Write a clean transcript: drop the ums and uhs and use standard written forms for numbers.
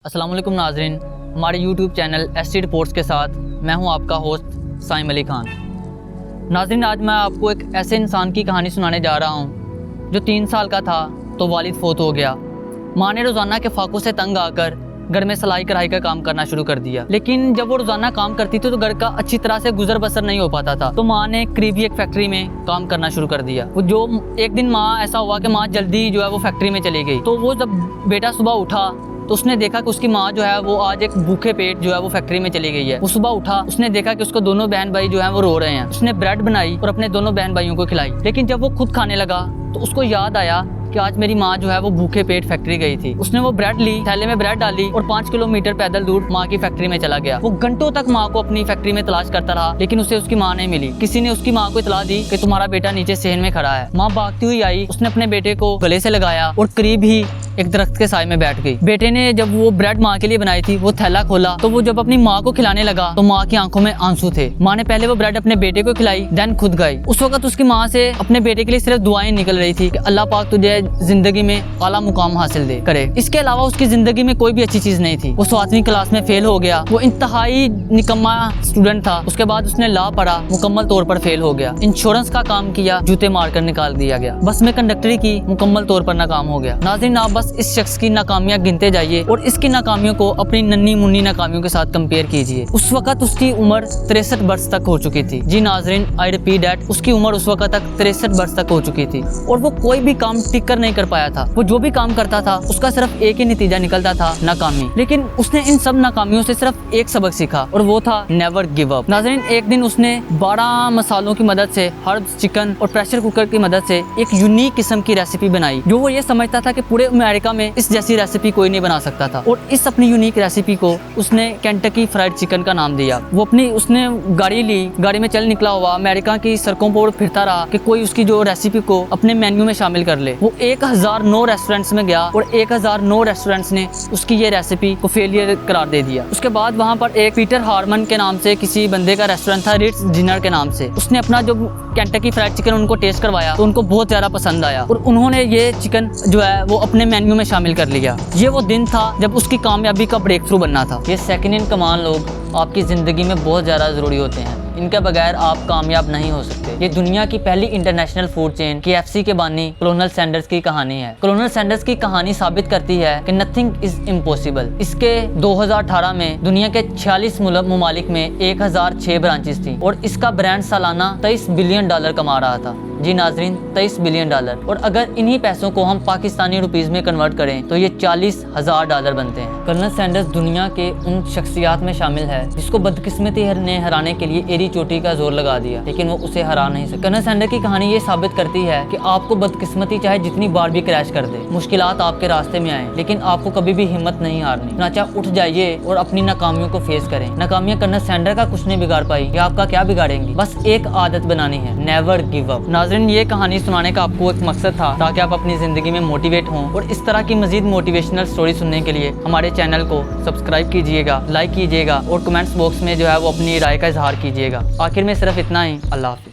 अस्सलाम वालेकुम नाजरीन, हमारे यूट्यूब चैनल एसटी रिपोर्ट्स के साथ मैं हूं आपका होस्ट साइम अली खान। नाजरीन, आज मैं आपको एक ऐसे इंसान की कहानी सुनाने जा रहा हूं जो 3 साल का था तो वालिद फोत हो गया। माँ ने रोज़ाना के फाकों से तंग आकर घर में सिलाई कढ़ाई का काम करना शुरू कर दिया, लेकिन जब वो रोज़ाना काम करती थी तो घर का अच्छी तरह से गुजर बसर नहीं हो पाता था। तो माँ ने करीबी एक फैक्ट्री में काम करना शुरू कर दिया। वो जो एक दिन माँ ऐसा हुआ कि माँ जल्दी जो है वो फैक्ट्री में चली गई। तो वो जब बेटा सुबह उठा तो उसने देखा कि उसकी माँ जो है वो आज एक भूखे पेट जो है वो फैक्ट्री में चली गई है। वो सुबह उठा, उसने देखा कि उसको दोनों बहन भाई जो है वो रो रहे हैं। उसने ब्रेड बनाई और अपने दोनों बहन भाइयों को खिलाई, लेकिन जब वो खुद खाने लगा तो उसको याद आया कि आज मेरी माँ जो है वो भूखे पेट फैक्ट्री गई थी। उसने वो ब्रेड ली, थैले में ब्रेड डाली और 5 किलोमीटर पैदल दूर माँ की फैक्ट्री में चला गया। वो घंटों तक माँ को अपनी फैक्ट्री में तलाश करता रहा, लेकिन उसे उसकी माँ नहीं मिली। किसी ने उसकी माँ को इतला दी कि तुम्हारा बेटा नीचे सहन में खड़ा है। माँ भागती हुई आई, उसने अपने बेटे को गले से लगाया और करीब ही एक दरख्त के साए में बैठ गई। बेटे ने जब वो ब्रेड माँ के लिए बनाई थी वो थैला खोला तो वो जब अपनी माँ को खिलाने लगा तो माँ की आंखों में आंसू थे। माँ ने पहले वो ब्रेड अपने बेटे को खिलाई, देन खुद गई। उस वक्त उसकी माँ से अपने बेटे के लिए सिर्फ दुआएं निकल रही थी कि अल्लाह पाक तुझे जिंदगी में आला मुकाम हासिल दे करे। इसके अलावा उसकी जिंदगी में कोई भी अच्छी चीज नहीं थी। वो 7वीं क्लास में फेल हो गया। वो इंतहाई निकम्मा स्टूडेंट था। उसके बाद उसने लॉ पढ़ा, मुकम्मल तौर पर फेल हो गया। इंश्योरेंस का काम किया, जूते मारकर निकाल दिया गया। बस में कंडक्टरी की, मुकम्मल तौर पर नाकाम हो गया। नाज़रीन, आप बस इस शख्स की नाकामियां गिनते जाइए और इसकी नाकामियों को अपनी नन्ही मुन्नी नाकामियों के साथ कंपेयर कीजिए। उस वक्त उसकी उम्र 63 वर्ष तक हो चुकी थी। जी नाज़रीन, आई रिपीट दैट, उसकी उम्र उस वक्त तक 63 वर्ष तक हो चुकी थी और वो कोई भी काम टिक कर नहीं कर पाया था। वो जो भी काम करता था उसका सिर्फ एक ही नतीजा निकलता था, नाकामी। लेकिन उसने इन सब नाकामियों से सिर्फ एक सबक सीखा और वो था नेवर गिव अप। नाज़रीन, एक दिन उसने 12 मसालों की मदद से, हर्ब्स, चिकन और प्रेशर कुकर की मदद से एक यूनिक किस्म की रेसिपी बनाई जो वो ये समझता था कि पूरे अमेरिका में इस जैसी रेसिपी कोई नहीं बना सकता था। और इस अपनी यूनिक रेसिपी को उसने केंटकी फ्राइड चिकन का नाम दिया। उसने गाड़ी ली, गाड़ी में चल निकला हुआ अमेरिका की सड़कों पर फिरता रहा कि कोई उसकी जो रेसिपी को अपने मेन्यू में शामिल कर ले। वो 1009 रेस्टोरेंट्स में गया और 1009 रेस्टोरेंट्स ने उसकी ये रेसिपी को फेलियर करार दे दिया। उसके बाद वहाँ पर एक पीटर हार्मन के नाम से किसी बंदे का रेस्टोरेंट था, रिट्स डिनर के नाम से। उसने अपना जो केंटकी फ्राइड चिकन उनको टेस्ट करवाया तो उनको बहुत ज़्यादा पसंद आया और उन्होंने ये चिकन जो है वो अपने मेन्यू में शामिल कर लिया। ये वो दिन था जब उसकी कामयाबी का ब्रेक थ्रू बनना था। ये सेकंड इन कमांड लोग आपकी ज़िंदगी में बहुत ज़्यादा ज़रूरी होते हैं। इनके बगैर आप कामयाब नहीं हो सकते। ये दुनिया की पहली इंटरनेशनल फूड चेन KFC के बानी कोलोनल सैंडर्स की कहानी है। कोलोनल सैंडर्स की कहानी साबित करती है कि नथिंग इज इम्पॉसिबल। इसके 2018 में दुनिया के 46 ममालिक में 1006 ब्रांचेस थी और इसका ब्रांड सालाना $23 बिलियन कमा रहा था। जी नाजरीन, $23 बिलियन। और अगर इन्हीं पैसों को हम पाकिस्तानी रुपीस में कन्वर्ट करें तो ये $40,000 बनते हैं। कोलोनल सैंडर्स दुनिया के उन शख्सियात में शामिल है जिसको बदकिस्मती ने हराने के लिए एड़ी चोटी का जोर लगा दिया, लेकिन वो उसे हरा नहीं सका। कोलोनल सैंडर्स की कहानी ये साबित करती है कि आपको बदकिस्मती चाहे जितनी बार भी क्रैश कर दे, मुश्किलात आपके रास्ते में आए, लेकिन आपको कभी भी हिम्मत नहीं हारनी। चुनांचे उठ जाइए और अपनी नाकामियों को फेस करें। नाकामियां कोलोनल सैंडर्स का कुछ नहीं बिगाड़ पाई, या आपका क्या बिगाड़ेंगी। बस एक आदत बनानी है, नेवर गिव अप। नाज़रीन, ये कहानी सुनाने का आपको एक मकसद था ताकि आप अपनी जिंदगी में मोटिवेट हों और इस तरह की मजीद मोटिवेशनल स्टोरी सुनने के लिए हमारे चैनल को सब्सक्राइब कीजिएगा, लाइक कीजिएगा और कमेंट्स बॉक्स में जो है वो अपनी राय का इजहार कीजिएगा। आखिर में सिर्फ इतना ही। अल्लाह हाफ़िज़।